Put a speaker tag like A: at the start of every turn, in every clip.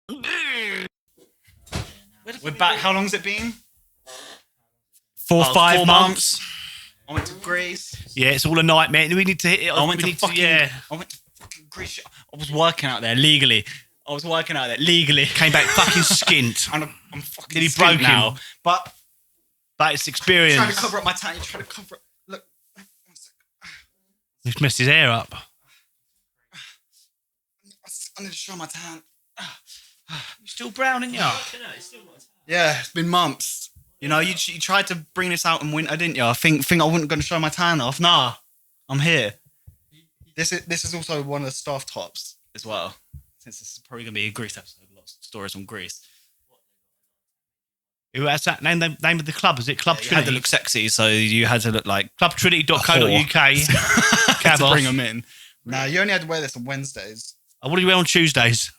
A: We're back. How long's it been? 4 months. I went to Greece.
B: Yeah, it's all a nightmare. We need to hit it.
A: I went to fucking Greece. I was working out there legally.
B: Came back fucking skint.
A: And I'm fucking
B: Nearly
A: skint
B: broken.
A: now. But
B: It's experience.
A: trying to cover up my tan. You trying to cover it. Look.
B: He's messed his hair up.
A: I need to show my tan.
B: You're still brown, aren't you?
A: Yeah, it's been months. You know, you tried to bring this out in winter, didn't you? I think I wasn't going to show my tan off. Nah, I'm here. This is also one of the staff tops as well. Since this is probably going to be a Greece episode, lots of stories on Greece.
B: Who has that name? The name of the club? Is it Club
A: You had
B: Trinity?
A: to look sexy, so you had to look like
B: ClubTrinity.co.uk.
A: to bring them in. Nah, you only had to wear this on Wednesdays.
B: What do you wear on Tuesdays?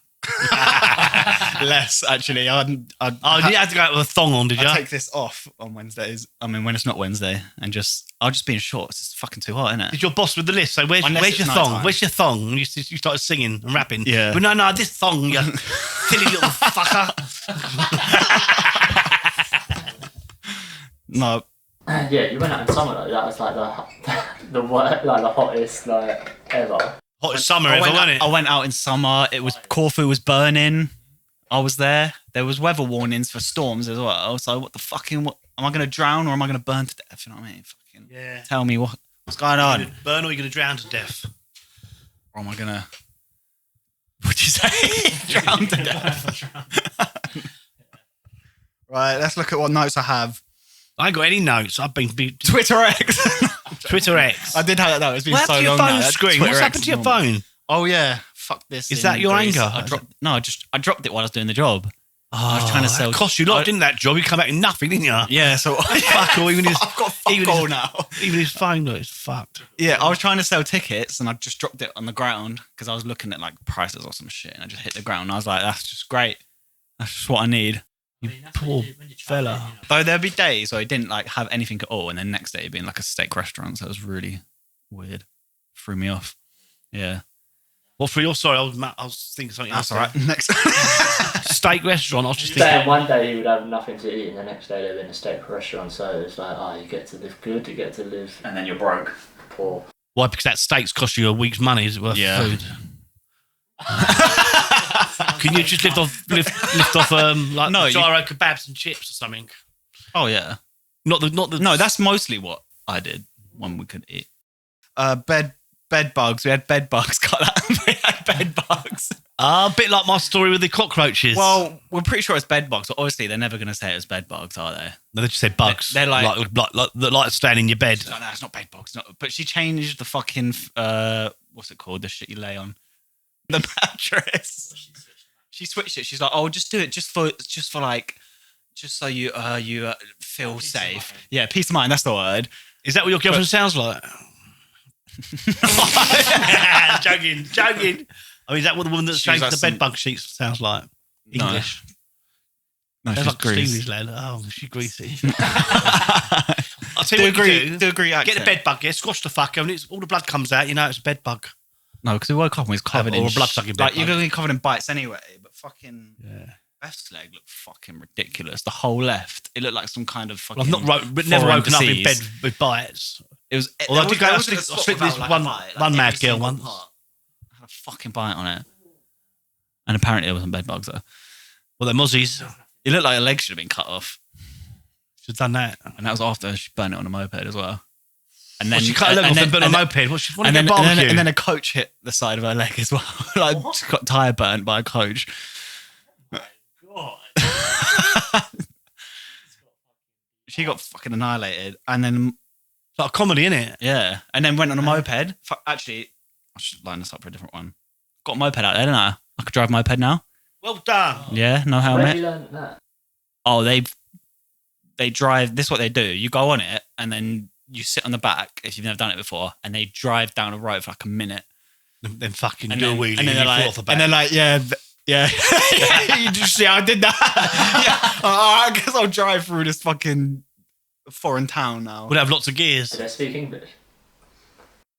A: Less, actually.
B: You had to go out with a thong on, did you?
A: I take this off on Wednesdays. I mean, when it's not Wednesday, and I'll just be in shorts. It's fucking too hot, isn't it?
B: Did your boss with the list? So where's your
A: it's
B: thong?
A: nighttime.
B: Where's your thong? And you started singing and rapping.
A: Yeah.
B: But no, this thong, you silly little fucker.
A: No.
C: Yeah, you went out in summer though. That was like the hottest ever.
B: Hottest summer ever, wasn't it?
A: I went out in summer. Corfu was burning. I was there. There was weather warnings for storms as well. So what am I going to drown or am I going to burn to death? You know what I mean? Fucking
B: Yeah.
A: tell me what's going on.
B: Are you gonna burn or are you going to drown to death?
A: Or am I going to... What'd you say? Drown to death. Right, let's look at what notes I have.
B: I ain't got any notes. I've been
A: Twitter X.
B: Twitter X.
A: I did have that note. It's been
B: What
A: so
B: happened to your
A: long
B: phone
A: now.
B: screen?
A: Twitter
B: What's
A: X
B: happened to
A: is
B: your
A: normal.
B: phone?
A: Oh yeah, fuck this.
B: Is that your
A: Greece.
B: anger?
A: I dropped it while I was doing the job. I was trying to sell.
B: That cost you a lot, didn't that job? You come back with nothing, didn't you?
A: Yeah, so
B: Fuck all, even his,
A: I've got fuck
B: even
A: all
B: his-
A: now.
B: even his phone is fucked.
A: Yeah, I was trying to sell tickets and I just dropped it on the ground because I was looking at like prices or some shit and I just hit the ground and I was like, that's just great. That's just what I need.
B: You poor fella.
A: Though there'd be days where I didn't like have anything at all and then next day it'd be in like a steak restaurant, so it was really weird. Threw me off. Yeah.
B: What for your sorry? I was thinking something else.
A: That's all right. Next.
B: Steak restaurant. I was just
C: Saying
B: thinking.
C: one day he would have nothing to eat, and the next day they'd be in a steak restaurant. So it's like, you get to live good, you get to live
A: And then you're broke.
C: poor.
B: Why? Because that steak's cost you a week's money. Is it worth
A: Yeah.
B: food? Can you just lift off like
A: No,
B: gyro kebabs and chips or something?
A: Oh yeah.
B: Not the.
A: No, that's mostly what I did when we could eat. Bed bugs. We had bed bugs. Got that. We had bed bugs.
B: A bit like my story with the cockroaches.
A: Well, we're pretty sure it's bed bugs, but obviously they're never going to say it's bed bugs, are they?
B: no, they just said bugs.
A: They're
B: like staying in your bed.
A: No, it's not bed bugs. But she changed the fucking what's it called? The shit you lay on the mattress. She switched it. She's like, oh, just do it, just so you feel safe. Yeah, peace of mind. That's the word.
B: Is that what your girlfriend sounds like? Joking. I mean, is that what the woman that
A: She was
B: changed
A: like
B: the
A: some-
B: bed bug sheets sounds like?
A: No.
B: English.
A: No,
B: Sounds
A: she's
B: like
A: Greece.
B: Stevie's lad. Oh, she's greasy. I'll tell you what you do.
A: Do agree.
B: Get the bed bug, yeah, squash the fucker, and all the blood comes out, you know, it's a bed bug.
A: No, because we woke up and we was covered
B: Or
A: in
B: a blood-sucking bed
A: Like you're
B: bug.
A: going to be covered in bites anyway. But fucking
B: Yeah.
A: Beth's leg looked fucking ridiculous. The whole left, it looked like some kind of fucking.
B: Well, I've never
A: foreign
B: woken up in
A: disease.
B: bed with bites.
A: It was.
B: Although I
A: there
B: did go. I
A: wasn't a spot
B: slept with
A: without,
B: this
A: like,
B: one
A: a bite, like,
B: mad
A: every
B: girl
A: single
B: once.
A: part had a fucking bite on it, and apparently there wasn't bed bugs though.
B: Well, they're mozzies.
A: It looked like her leg should have been cut off,
B: Should have done that.
A: and that was after she burnt it on a moped as well. And
B: Well, she cut her leg off and burnt a moped. What, she wanted
A: and
B: to
A: then,
B: get barbecue?
A: and then a coach hit the side of her leg as well. Like she got tire burnt by a coach. She got fucking annihilated, and then
B: It's like a comedy, innit?
A: yeah, and then went on a moped. Actually, I should line this up for a different one. Got a moped out there, didn't I? I could drive a moped now.
B: Well done.
A: Yeah, no
C: Where
A: helmet.
C: have you learned that?
A: Oh, they drive. This is what they do. You go on it, and then you sit on the back if you've never done it before, and they drive down a road for like a minute.
B: Then fucking
A: And
B: do a
A: then,
B: wheelie
A: and then
B: and
A: they're
B: you fall
A: like,
B: off the back.
A: and they're like, yeah. You just see how I did that. Yeah. I guess I'll drive through this fucking foreign town now.
B: Would have lots of gears.
C: Do they speak English?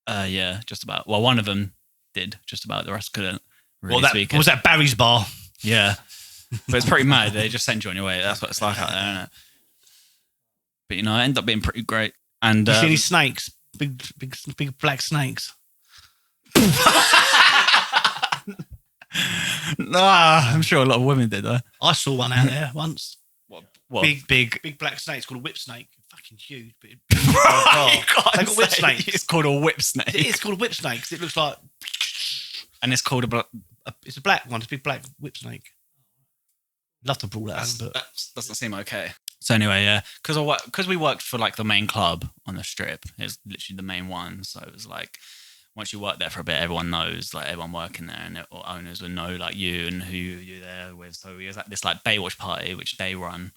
A: Yeah, just about. Well, one of them did just about. The rest couldn't really
B: Well, that
A: speak it.
B: was that Barry's bar.
A: Yeah.
B: But it's pretty mad. They just send you on your way. That's what it's like out there, isn't it? But it ended up being pretty great. And
D: You see any snakes? Big black snakes.
B: nah, I'm sure a lot of women did though.
D: I saw one out there once.
B: What?
D: Big black snake. It's called a whip snake. Fucking huge. But
B: You
D: They
B: can't
D: got whip
B: say
D: snakes.
B: It's called a whip snake.
D: It is called a whip snake because it looks like
B: And it's called
D: it's a black one. It's a big black whip snake. Love to brawl that, but
B: that doesn't seem okay. So anyway, yeah, because we worked for like the main club on the strip. It was literally the main one. So it was like once you work there for a bit, everyone knows, like everyone working there and all owners would know like you and who you're there with. So we was at this like Baywatch party, which they run,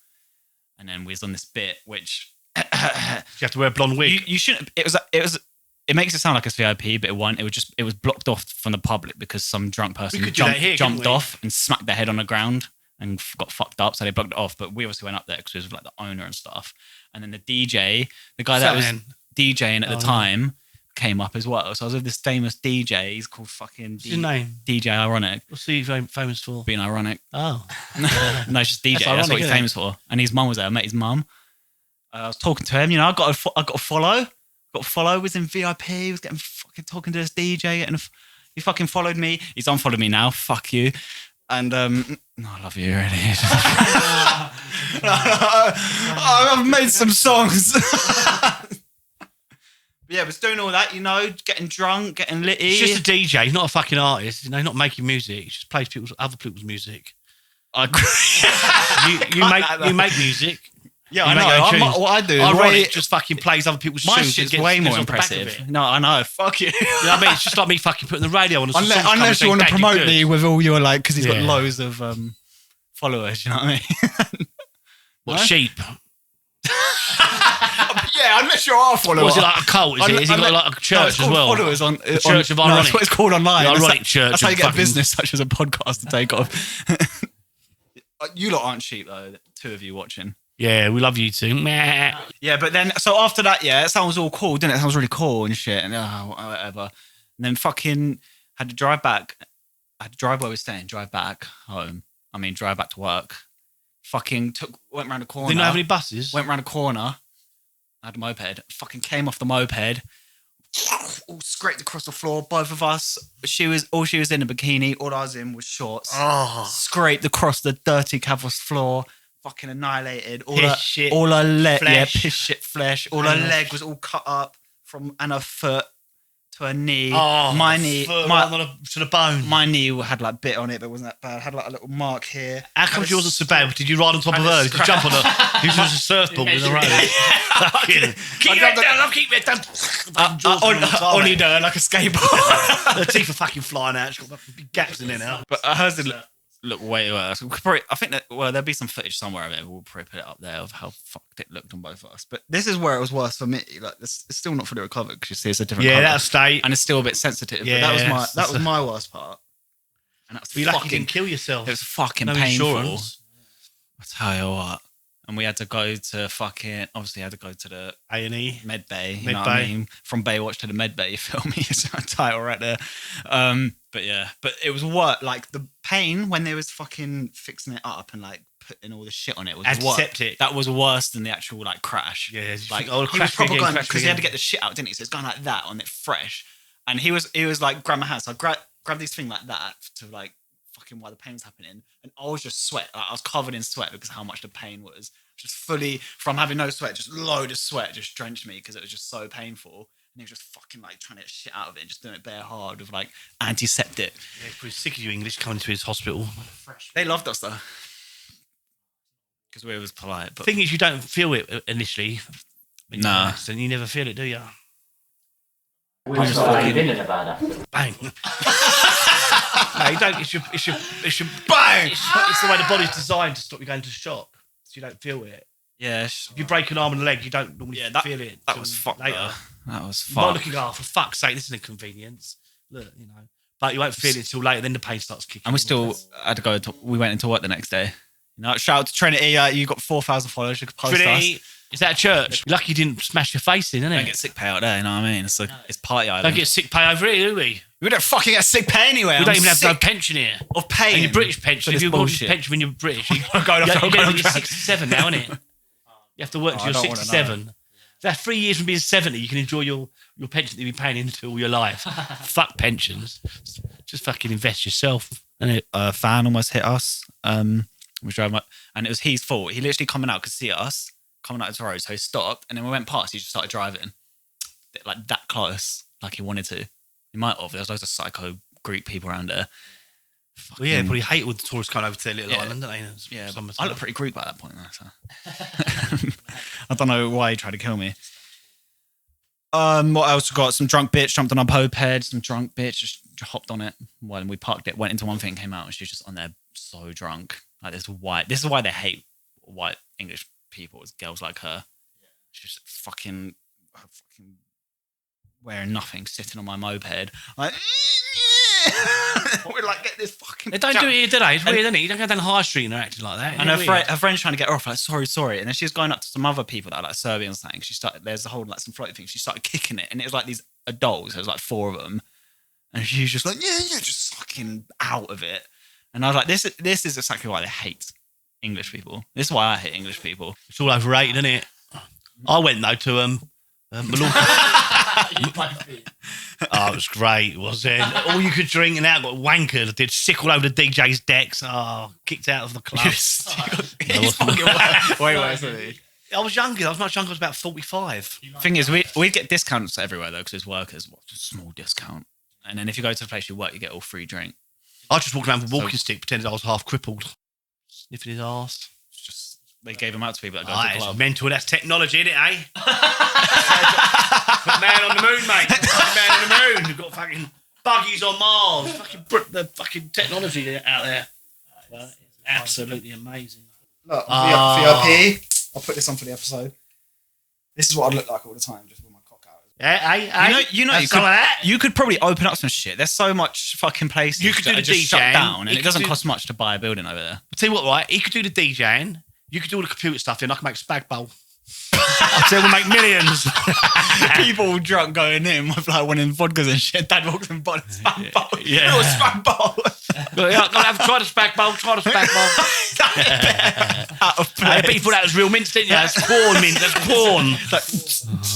B: and then we was on this bit which
D: you have to wear a blonde wig.
B: you shouldn't. It was. It makes it sound like it's VIP, but it was blocked off from the public because some drunk person
D: We could do that here, couldn't
B: jumped
D: we?
B: off and smacked their head on the ground and got fucked up, so they blocked it off. But we obviously went up there because it was like the owner and stuff. And then the DJ, the guy that was
D: Sam.
B: DJing at the
D: Oh,
B: time, came up as well. So I was with this famous DJ. He's called fucking
D: What's his name?
B: DJ Ironic.
D: What's he famous for?
B: Being ironic.
D: Oh,
B: No, it's just DJ. That's,
D: ironic,
B: what he's
D: isn't it?
B: famous for. And his mum was there. I met his mum. I was talking to him. You know, I got a follow. Got a follow. Was in VIP. He was getting fucking talking to this DJ. And he fucking followed me. He's unfollowed me now. Fuck you. And no, I love you really. I've made some songs. But yeah, was doing all that. You know, getting drunk, getting litty.
D: he's just a DJ. He's not a fucking artist. You know, he's not making music. He just plays other people's music.
B: I
D: You make music.
B: Yeah,
D: You
B: I
D: make your own
B: know.
D: tunes.
B: What I do is
D: Ironic just fucking plays other people's
B: my
D: tunes. and
B: shit's
D: gets-
B: way
D: gets
B: more
D: off the back of
B: impressive.
D: it.
B: No, I know. Fuck you.
D: You know what I mean? It's just like me fucking putting the radio on. And some songs come
A: Unless
D: and
A: you want to
D: say, "Dad,
A: promote
D: you're
A: me
D: good."
A: with all your like, because he's got
D: Yeah.
A: loads of
B: Followers, you know what I mean?
D: What,
B: Huh?
D: sheep?
A: yeah, unless you're our follower.
D: Was it like a cult? Is it? Has he got like a church as well?
A: Followers on
D: The Church of
A: no,
D: Ironic.
A: that's what it's called online.
D: The
A: That's
D: Ironic
A: how-
D: Church
A: That's how you
D: of
A: get a
D: fucking-
A: business such as a podcast to take off.
B: You lot aren't sheep though. The two of you watching.
D: Yeah, we love you too. Meh.
B: Yeah, but then so after that, yeah, it sounds all cool, didn't it? It sounds really cool and shit, and whatever. And then fucking had to drive back. I had to drive where we were staying, drive back home. I mean, drive back to work. Fucking went round the corner.
D: Didn't have any buses.
B: Went round a corner. I had a moped. Fucking came off the moped. All scraped across the floor. Both of us. She was in a bikini. All I was in was shorts.
D: Oh,
B: Scraped across the dirty canvas floor. Fucking annihilated. All
D: Piss
B: her,
D: shit
B: all her leg, yeah,
D: flesh.
B: piss shit flesh. All her
D: And her
B: leg was all cut up and her foot to her knee.
D: oh,
B: my knee,
D: foot
B: my,
D: right to the bone.
B: my knee had like bit on it, but it wasn't that bad. Had like a little mark here.
D: How come yours wasn't so bad? Did you ride on top of
B: and a
D: her? Did you jump on her? You was a surfboard in the road. Fucking- Keep your head down, I'll keep your head down.
B: Only there like a skateboard.
D: Her teeth are fucking flying out. She's got big gaps in there now.
B: But hers did look way worse. I think that there'll be some footage somewhere of it. We'll probably put it up there of how fucked it looked on both of us. But this is where it was worse for me. Like it's still not fully recovered because you see it's a different
D: Yeah,
B: colour.
D: that state.
B: And it's still a bit sensitive.
D: Yeah,
B: but that was my worst part. And that's
D: Be lucky you
B: fucking.
D: didn't kill yourself.
B: It was fucking
D: No
B: painful.
D: insurance.
B: I tell you what. And we had to go to fucking. Obviously, had to go to the
D: A&E.
B: Med Bay. You
D: Med
B: know what I
D: Bay.
B: mean? From Baywatch to the Med Bay, you feel me? It's a title right there. But yeah, but it was what like the pain when they was fucking fixing it up and like putting all the shit on it was what
D: Antiseptic.
B: that was worse than the actual like crash.
D: Yeah, you
B: like
D: think, oh,
B: he was
D: crash
B: proper
D: again,
B: going
D: crash
B: because he had to
D: again.
B: get the shit out, didn't he? So it's going like that on it fresh, and he was like grab my hand. So I grabbed this thing like that to like fucking while the pain was happening, and I was just sweat. Like, I was covered in sweat because how much the pain was. Just fully from having no sweat, just load of sweat just drenched me because it was just so painful. And he was just fucking like trying to get shit out of it and just doing it bare hard with like antiseptic.
D: Yeah, pretty sick of you English coming to his hospital.
B: They loved us though. Because we was polite. But
D: The thing is, you don't feel it initially. When you
B: Nah.
D: have an accident, you never feel it, do you?
C: We just fucking been in a bad accident.
D: Bang. No, you don't. It's your
B: bang!
D: it's the way the body's designed to stop you going to shock, so you don't feel it.
B: Yeah,
D: If you break an arm and a leg, you don't normally feel it.
B: that
D: till
B: was fucked
D: later.
B: though. That was
D: You might
B: fucked.
D: looking, oh, for fuck's sake, this is an inconvenience. Look, you know. But you won't feel it until later, then the pain starts kicking.
B: And we still had to we went into work the next day. You know, shout out to Trinity. You got 4,000 followers. You could post
D: Trinity,
B: us.
D: Is that a church? You're lucky you didn't smash your face in, isn't
B: Don't
D: it?
B: get sick pay out there, you know what I mean? It's party island.
D: Don't get sick pay over here, do we?
B: We don't fucking get sick pay anywhere.
D: We don't
B: I'm
D: even have no
B: sick
D: pension here.
B: of paying.
D: And your British pension,
B: for
D: if
B: this
D: you've got
B: bullshit.
D: pension when you're British, you
B: I'm going off-
D: you're
B: I'm going
D: getting
B: off
D: you're
B: track.
D: 67 now, isn't it? You have to work
B: Oh,
D: till
B: I
D: you're
B: don't wanna
D: 67. That's 3 years from being 70. You can enjoy your pension that you've been paying into all your life. Fuck pensions. Just fucking invest yourself.
B: And a fan almost hit us. We drove up, and it was his fault. He literally coming out could see us coming out of the road, so he stopped, and then we went past. He just started driving, like that close, like he wanted to. He might have. There was loads of psycho Greek people around there.
D: Well, yeah, probably hate when the tourists come over to their little
B: Yeah.
D: island, don't they?
B: Yeah,
D: Summertime.
B: I look pretty Greek by that point. Though, so. I don't know why he tried to kill me. What else we got? Some drunk bitch jumped on our moped. Some drunk bitch just hopped on it when we parked it. Went into one thing, came out, and she was just on there so drunk. Like this white. This is why they hate white English people. Is girls like her. She's just fucking wearing nothing, sitting on my moped. Like, we're like, get this fucking.
D: They don't do it here, do they? It's weird, isn't it? You don't go down the high street and they're acting like that.
B: And
D: Isn't
B: her,
D: it weird?
B: her friend's trying to get her off, like, sorry. And then she was going up to some other people that are like Serbians saying, there's a whole, like, some floaty thing. She started kicking it. And it was like these adults, there was like 4 of them. And she was just like, yeah, just fucking out of it. And I was like, this is exactly why they hate English people. This is why I hate English people.
D: It's all overrated, isn't it? I went, though, to Mallorca. Oh, it was great, was it? All you could drink and out got wankered. I did sick all over the DJ's decks. Oh, kicked out of the club.
B: He's fucking way worse than me.
D: I was younger. I was much younger. I was about 45.
B: Thing is, we get discounts everywhere though, because as workers, a small discount. And then if you go to the place you work, you get all free drink.
D: I just walked around with a walking stick, pretended I was half crippled. Sniffing his arse.
B: It's just they gave them out to people that go
D: Oh,
B: to the
D: it's
B: club.
D: mental. That's technology, isn't it, eh? Put man on the moon, mate. Put man on the moon. We've got fucking buggies on Mars. Fucking the fucking technology out there. Well, it's absolutely amazing.
A: Look,
D: Ah.
A: VIP. I'll put this on for the episode. This is what I'd look like all the time, just with my cock out.
B: You know,
D: That's some of that.
B: you could probably open up some shit. There's so much fucking places
D: You could
B: that
D: do
B: are
D: the
B: just shut
D: DJing.
B: down, and
D: You
B: it
D: could
B: doesn't
D: do-
B: cost much to buy a building over there.
D: I'll tell you what, right? He could do the DJing. You could do all the computer stuff, then I can make spag bowl. I'll tell you, we'll make millions.
B: People drunk going in with like one in vodkas and shit. Dad walks in bought a spag bowl.
D: Yeah.
B: Little spag bowl.
D: Try the spag bowl. Try the spag bowl.
B: Out of
D: I
B: place.
D: bet you thought that was real mint, didn't you? That's corn mint. That's corn.
B: Like,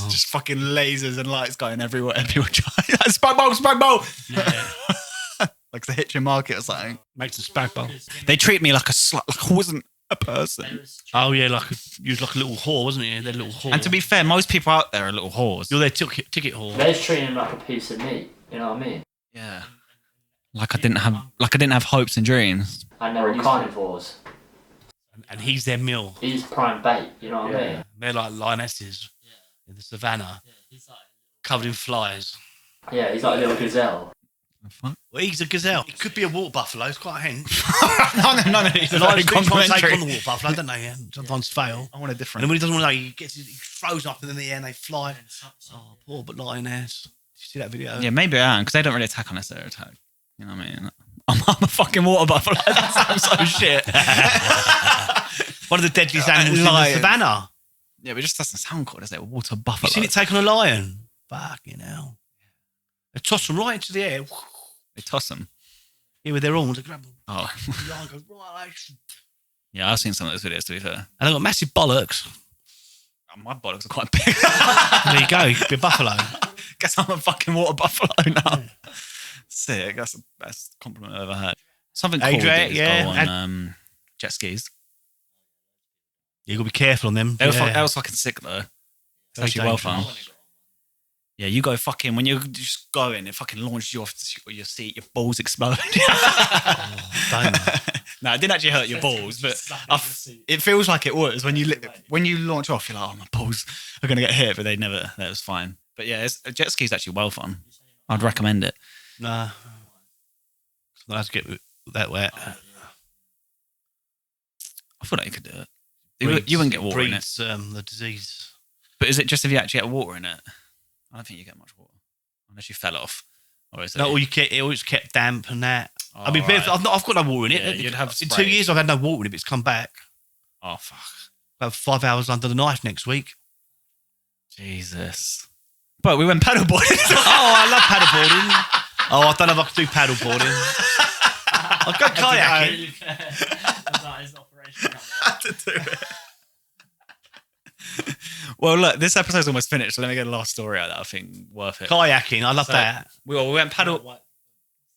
B: just fucking lasers and lights going everywhere. People trying spag bowl. Like the Hitchin Market or something.
D: Make some spag bowl.
B: They treat me like a slut. Like I wasn't a person.
D: Oh yeah, you was like a little whore, wasn't you? They're a little whore.
B: And to be fair, most people out there are little whores.
D: you're their ticket whore.
C: They're just treating him like a piece of meat. You know what I mean?
B: Yeah. Like I didn't have hopes and dreams.
C: And they're all carnivores.
D: And he's their meal.
C: He's prime bait. You know what I mean?
D: They're like lionesses in the savannah, covered in flies.
C: Yeah, he's like a little gazelle.
B: Fuck.
D: Well, he's a gazelle. He could be a water buffalo. It's quite a hench.
B: no. It's
D: The
B: very
D: lions do try and take on
B: complimentary.
D: the water buffalo, don't they? Yeah. Sometimes fail.
B: I want a
D: And
B: different.
D: then when he doesn't want to know, he throws up in the air and they fly. Oh, poor but lioness. Did you see that video?
B: Yeah, maybe I am because they don't really attack unless they're attacked. You know what I mean? I'm a fucking water buffalo. That sounds so shit.
D: One of the deadliest animals in the
B: Lions.
D: savannah.
B: Yeah, but it just doesn't sound cool, does it? Water
D: You
B: buffalo.
D: seen it take on a lion? Fucking hell. They toss them right into the air.
B: They toss them.
D: Here with their arms, they grab them.
B: Oh,
D: The lion goes right.
B: yeah, I've seen some of those videos. To be fair,
D: And they've got massive bollocks.
B: my bollocks are quite big.
D: There you go. You could be a buffalo.
B: Guess I'm a fucking water buffalo now. Sick. That's the best compliment I've ever had. Something cool
D: Adrian,
B: we did is
D: yeah.
B: go on jet skis.
D: You got to be careful on them.
B: That was fucking sick though. It's
D: Very
B: actually well fun.
D: dangerous.
B: Yeah, you go fucking when you just go in, it fucking launches you off your seat, your balls explode.
D: Don't.
B: No, it didn't actually hurt your balls, but it feels like it was when you launch off. You're like, oh, my balls are gonna get hit, but they never. That was fine. But yeah, jet ski is actually well fun. I'd recommend it.
D: Nah. Not to get that wet.
B: I thought you could do it. You wouldn't get water in it.
D: breeds, the disease.
B: But is it just if you actually get water in it? I don't think you get much water unless you fell off. Or is it?
D: No, it always kept damp and that. I mean,
B: right.
D: I've got no water in it.
B: Yeah, you'd have
D: in
B: spray.
D: 2 years I've had no water in it, but it's come back.
B: Oh fuck!
E: About 5 hours under the knife next week.
B: Jesus. But we went paddleboarding.
E: I love paddleboarding. I don't know if I could do paddleboarding. I'd go kayaking.
C: That is operation.
B: Had to do it. Well, look, this episode's almost finished, so let me get a last story out that I think worth it.
E: Kayaking, I love
B: So,
E: that.
B: We went paddle.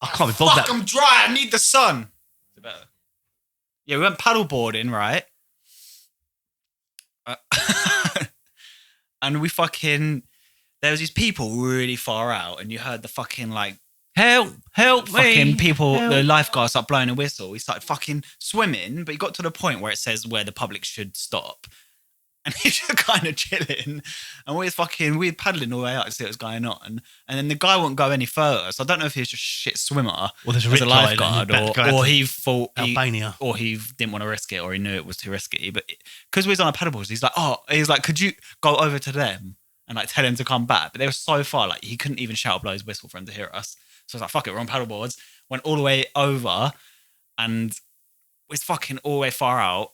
E: I can't be bothered.
B: Fuck, I'm dry. I need the sun. Is it better? Yeah, we went paddleboarding, right? And we fucking. There was these people really far out, and you heard the fucking like
E: Help
B: fucking
E: me.
B: people,
E: Help.
B: the lifeguards start blowing a whistle. We started fucking swimming, but you got to the point where it says where the public should stop. And he's just kind of chilling. And we're paddling all the way out to see what was going on. And then the guy wouldn't go any further. So I don't know if he was just a shit swimmer
E: Well, there's a
B: as a
E: riptide
B: lifeguard
E: and you're
B: or
E: about to
B: he thought
E: Albania.
B: or he didn't want to risk it or he knew it was too risky. But because we was on a paddleboard, he's like, could you go over to them and like tell him to come back? But they were so far, like he couldn't even shout or blow his whistle for him to hear us. So I was like, fuck it, we're on paddleboards. Went all the way over and was fucking all the way far out.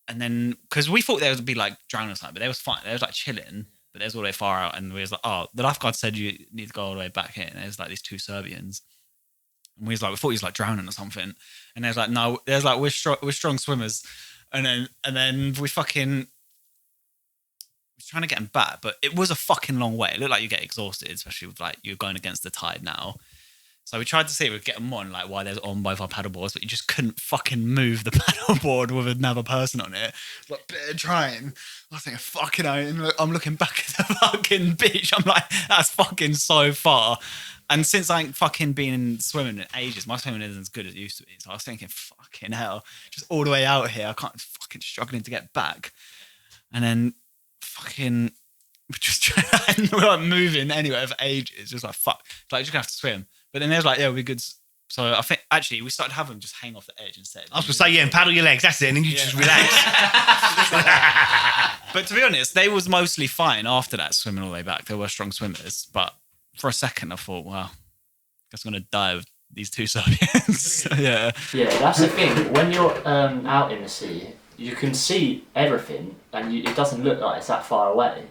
B: And then, because we thought there would be like drowning or something, but they was fine. They was like chilling, but they was all the way far out. And we was like, oh, the lifeguard said you need to go all the way back here. And there's like these two Serbians. And we thought he was like drowning or something. And there's like, no, there's like, we're strong swimmers. And then we fucking was trying to get him back, but it was a fucking long way. It looked like you get exhausted, especially with like you're going against the tide now. So we tried to see if we'd get them on, like while they're on both our paddleboards, but you just couldn't fucking move the paddleboard with another person on it. Like, trying. I was thinking, fucking hell. I'm looking back at the fucking beach. I'm like, that's fucking so far. And since I ain't fucking been swimming in ages, my swimming isn't as good as it used to be. So I was thinking, fucking hell, just all the way out here, I can't fucking struggling to get back. And then fucking just we weren't moving anywhere for ages. Just like, fuck. Like, you're just gonna have to swim. But then there's like, yeah, we'll be good. So I think actually we started having them just hang off the edge instead.
E: I was going to say, yeah, and paddle your legs. That's it. And then you just relax.
B: But to be honest, they was mostly fine after that, swimming all the way back. They were strong swimmers. But for a second, I thought, well, I guess I'm going to die with these two Serbians. Yeah.
C: Yeah, that's the thing. When you're out in the sea, you can see everything, and it doesn't look like it's that far away.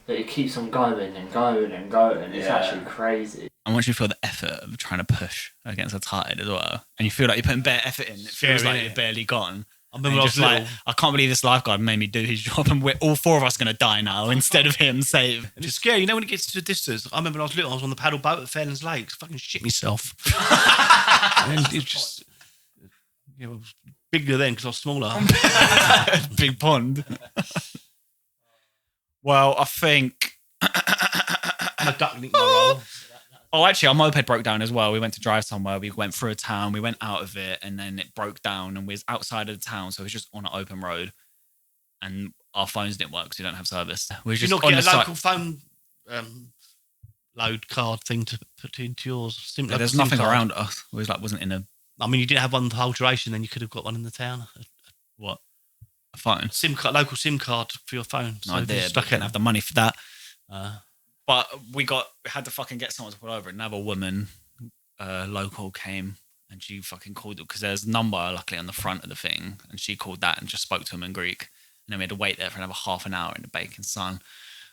C: But it keeps on going and going and going. It's actually crazy.
B: And once you feel the effort of trying to push against the tide as well, and you feel like you're putting bare effort in, it feels like you're barely gone.
E: I remember when I was
B: just
E: little.
B: like, I can't believe this lifeguard made me do his job, and we're all four of us going to die now instead of him save.
E: And it's scary, you know, when it gets to the distance. I remember when I was little, I was on the paddle boat at Fairlands Lakes, fucking shit myself. And it just, yeah, it was bigger then because I was smaller.
B: Big pond. Well, I think.
E: I'm a duckling my roll.
B: Oh, actually, our moped broke down as well. We went to drive somewhere. We went through a town. We went out of it, and then it broke down. And we was outside of the town, so it was just on an open road. And our phones didn't work because we don't have service. We were
E: Did you
B: just
E: not
B: on
E: get
B: the
E: a
B: side.
E: local phone load card thing to put into yours?
B: There's nothing around us. We was like, wasn't in a
E: I mean, you didn't have one the whole duration, then you could have got one in the town.
B: what a phone.
E: SIM card, local SIM card for your phone.
B: No idea.
E: if you
B: But
E: stuck
B: we didn't
E: it.
B: have the money for that.
E: Uh,
B: But we had to fucking get someone to pull over. Another woman, local, came and she fucking called it because there's a number luckily on the front of the thing, and she called that and just spoke to him in Greek. And then we had to wait there for another half an hour in the baking sun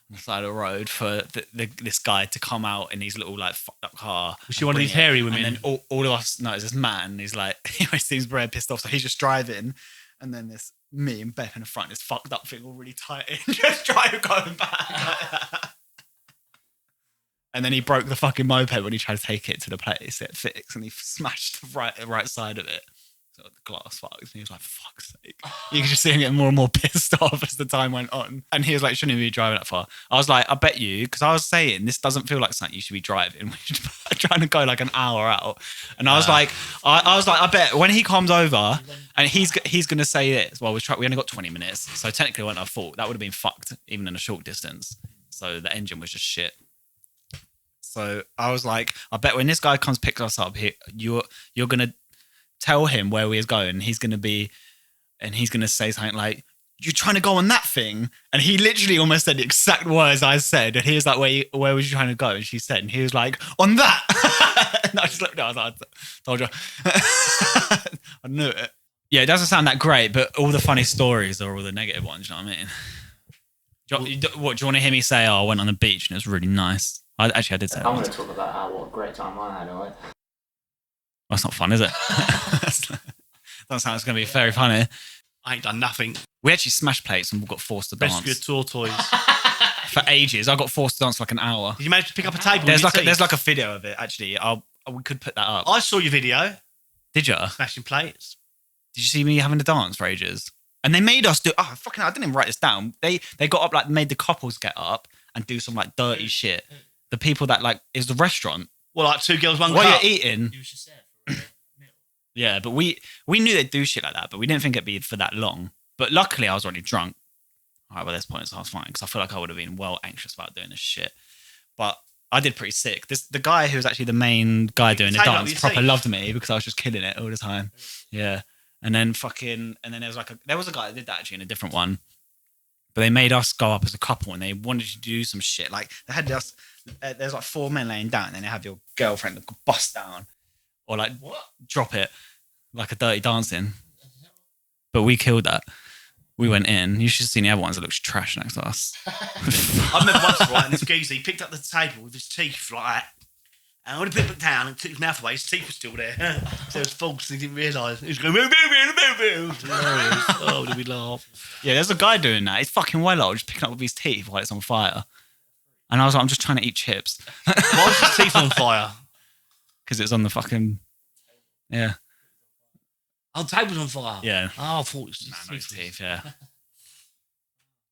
B: on the side of the road for this guy to come out in his little like fucked up car.
E: Was she one of these hairy women?
B: And then all of us, no, it's this man. He's like, he seems very pissed off. So he's just driving, and then this me and Beth in the front, this fucked up thing all really tight in, just trying going back. And then he broke the fucking moped when he tried to take it to the place it fixed, and he smashed the right side of it. So the glass fucked, and he was like, "Fuck's sake!" You could just see him getting more and more pissed off as the time went on. And he was like, "Shouldn't you be driving that far?" I was like, "I bet you," because I was saying this doesn't feel like something you should be driving. We're trying to go like an hour out, and I was like, I was like, I bet when he comes over and he's gonna say this. Well, we only got 20 minutes, so technically it wasn't our fault. That would have been fucked even in a short distance. So the engine was just shit. So I was like, I bet when this guy comes pick us up here, you're gonna tell him where we is going. He's gonna say something like, "You're trying to go on that thing," and he literally almost said the exact words I said. And he was like, "Where was you trying to go?" And she said, and he was like, "On that." And I just looked at her, I was like, "I told you." I knew it. Yeah, it doesn't sound that great, but all the funny stories are all the negative ones. You know what I mean? Do you want to hear me say? Oh, I went on the beach and it was really nice. I did say that.
C: I'm going to talk about what a great time I had, alright?
B: That's not fun, is it? Doesn't sound like it's going to be very funny.
E: I ain't done nothing.
B: We actually smashed plates and got forced to dance
E: Rescue tortoise.
B: for ages. I got forced to dance for like an hour.
E: Did you manage to pick up a table?
B: There's
E: with your
B: like
E: teeth?
B: a video of it actually. We could put that up.
E: I saw your video.
B: Did you?
E: Smashing plates.
B: Did you see me having to dance for ages? And they made us do. Oh fucking! I didn't even write this down. They got up like made the couples get up and do some like dirty shit. The people that like it was the restaurant.
E: Well, like 2 girls, 1
B: While
E: cup.
B: you're eating.
D: You was just there for a meal.
B: Yeah, but we knew they'd do shit like that, but we didn't think it'd be for that long. But luckily, I was already drunk. All right, by this point, so I was fine because I feel like I would have been well anxious about doing this shit. But I did pretty sick. The guy who was actually the main guy doing the
E: Take up
B: dance
E: your
B: proper
E: teeth.
B: loved me because I was just killing it all the time. Yeah, and then there was a guy that did that actually in a different one. But they made us go up as a couple and they wanted to do some shit. Like they had us. There's like 4 men laying down, and then they have your girlfriend that could bust down or like drop it like a dirty dancing. But we killed that. We went in. You should have seen the other ones that looked trash next to us.
E: I remember once, right, and this geezer, he picked up the table with his teeth like that. And when he put it down and took his mouth away, his teeth were still there. So it was false, and he didn't realise. He was going, "Boo, boo, boo, boo, boo." Hilarious. Oh, did we laugh?
B: Yeah, there's a guy doing that. He's fucking well old, just picking up with his teeth while it's on fire. And I was like, I'm just trying to eat chips.
E: Why was his teeth on fire?
B: Because it's on the fucking... Yeah.
E: Oh, the table's on fire.
B: Yeah.
E: Oh, I thought it was
B: Nah,
E: his
B: not his
E: teeth.
B: teeth, yeah.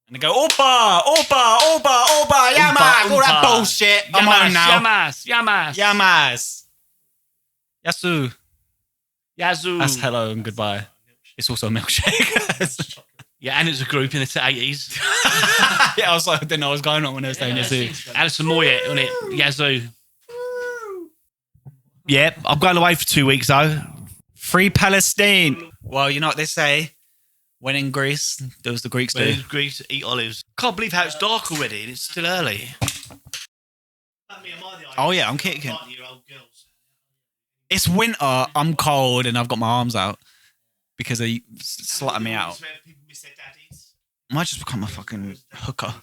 B: And they go, Opa, Opa, Opa, Opa, Yamas, all that
E: Oompa.
B: bullshit. I'm on now.
E: Yamas.
B: Yamas. Yasu.
E: Yazoo.
B: That's hello and goodbye. It's also a milkshake.
E: Yeah, and it's a group in the 80s.
B: Yeah, I was like, I didn't know what was going on when they were saying Yasu.
E: Alison Moyet on it. Yazoo. Yep, I'm going away for 2 weeks though.
B: Free Palestine. Well, you know what they say? When in Greece, there was the Greeks do.
E: Where's Greece? Eat olives. Can't believe how it's dark already and it's still early.
B: Oh, yeah, I'm kicking. It's winter, I'm cold, and I've got my arms out because they slutting me out. I might just become a fucking hooker.